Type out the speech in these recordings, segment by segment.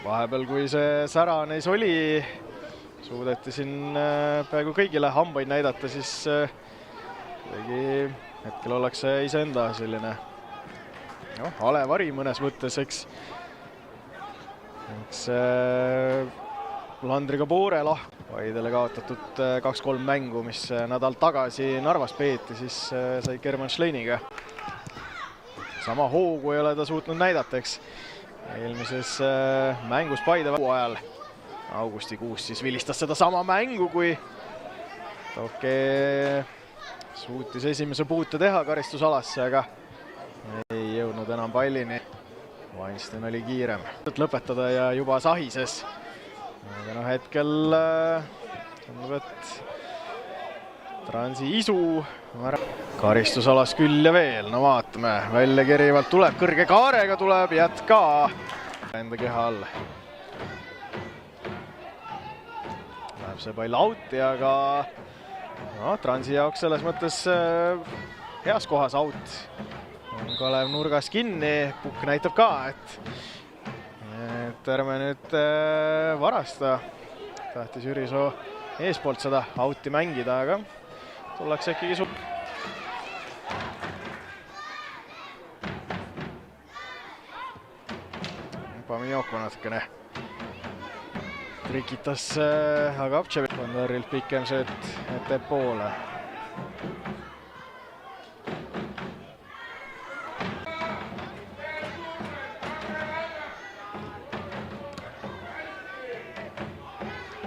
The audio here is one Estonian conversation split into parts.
Vahepeal, kui see sära neis oli, suudeti siin peaaegu kõigile hambaid näidata, siis hetkel ollakse iseenda selline alevari mõnes mõttes, eks Landriga Poorela Paidele kaotatud 2-3 mängu, mis nädal tagasi Narvas peeti, siis sai German Schleiniga. Sama hoogu ei ole ta suutnud näidata, eks. Eelmises mängus Paide ajal augustikuus siis vilistas seda sama mängu, kui Toke suutis esimese puute teha karistusalasse, aga ei jõudnud enam pallini. Weinstein oli kiirem lõpetada ja juba sahises. Aga hetkel tundub, et Transi isu karistusalas küll ja veel. No vaatame, välja kerivalt tuleb, kõrge kaarega tuleb, jätka enda keha all. Läheb see pall outi, aga Transi jaoks selles mõttes heas kohas out. Kalev nurgas kinni, pukk näitab ka, et ärme nüüd varasta. Tahtis Jürisoo eespoolt seda outi mängida, aga tullakse ikkagi Pamioko natukene trikitas Agaptšev. Kondarilt pikem sööt ette poole.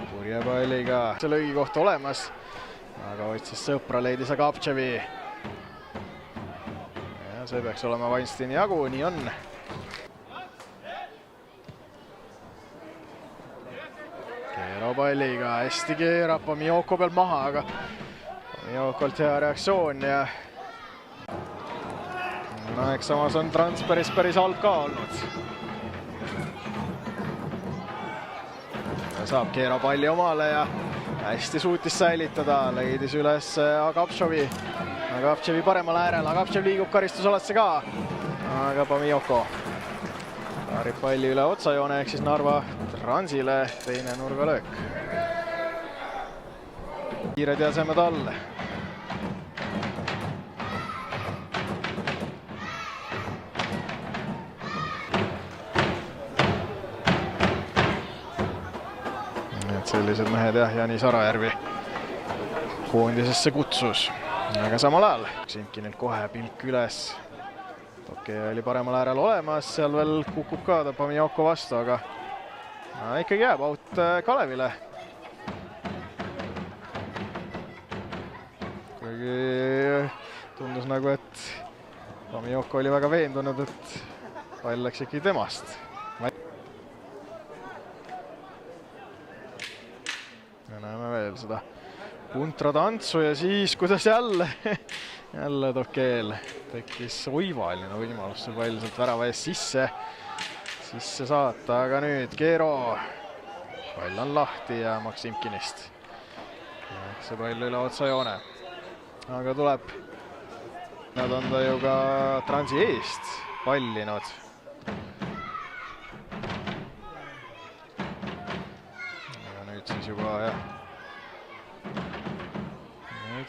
Purjepalliga see lõigi koht olemas, aga otsis sõpra, leidis Agaptševi. Ja see peaks olema Weinsteini jagu, nii on. Palliga hästi keerab Pamioko peal maha, aga Pamiokolt hea reaktsioon ja eks samas on Trans päris halb ka olnud. Saab keera palli omale ja hästi suutis säilitada, leidis üles Agaptševi paremal äärel, Agaptšev liigub karistusalasse ka, aga Pamioko taarib palli üle otsajoone, ehk siis Narva Transile teine nurgalöök. Kiired jäsemed all. Sellised mehed Jani Sarajärvi koondisesse kutsus. Aga samal ajal Simkinilt kohe pilk üles. Toke oli paremal äärel olemas, seal veel kukub ka ta Pamioko vastu, aga ikkagi jääb out Kalevile. Kuigi tundus nagu, et Pamioko oli väga veendunud, et pall läks ikkagi temast. Ja näeme veel seda puntra tantsu ja siis, kuidas jälle Tokeel tekkis oivaline võimalus see pall sealt värava ees sisse saata, aga nüüd Keero pall on lahti ja Maksimkinist. See pall üle otsajoone. Aga tuleb, nad on ta ju ka Transi eest pallinud. Ja nüüd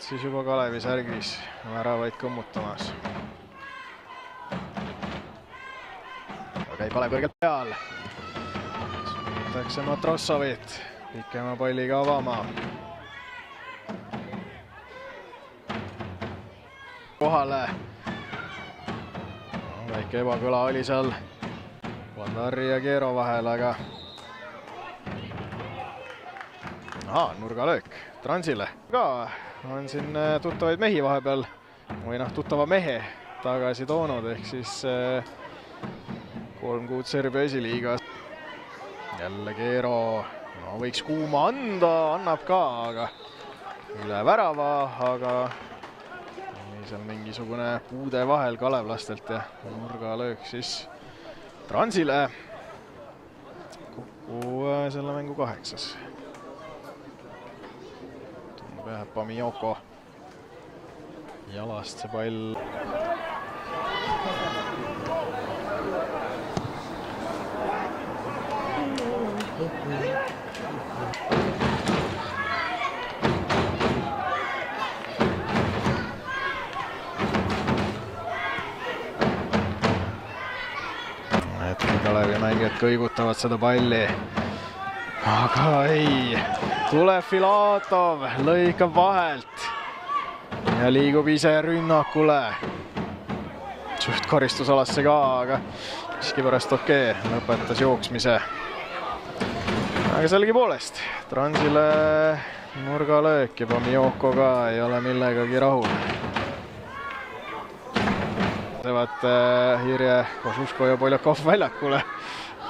siis juba Kalevi särgis väravaid kõmmutamas. Käib Kalev kõrgelt peal. Sunnitakse Matrossovit pikema palliga avama. Kohale. Väike ebakõla oli seal Vandari ja Keero vahel, aga nurgalöök Transile. Ka on siin tuttavaid mehi vahepeal või tuttava mehe tagasi toonud, ehk siis 3 kuud Serbia esiliigas. Jälle Keero võiks kuuma anda, annab ka, aga üle värava, aga seal mingisugune puude vahel kalevlastelt ja nurgalöök siis Transile. Kokku selle mängu 8. Tundub jääb Pamioko jalast see pall. Kalevi mängijad kõigutavad seda palli, aga ei, tuleb Filatov, lõikab vahelt ja liigub ise rünnakule. Suht karistusalasse ka, aga miskipärast okei, lõpetas jooksmise. Aga selgipoolest, Transile nurgalöök juba Mijoko ka ei ole millegagi rahul. Teevad Hirje, Košuško ja Poljakov väljakule.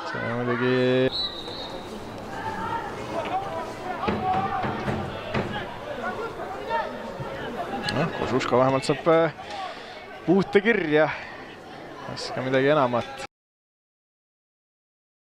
See on muidugi Košuško vähemalt saab puute kirja. Kas ka midagi enamat.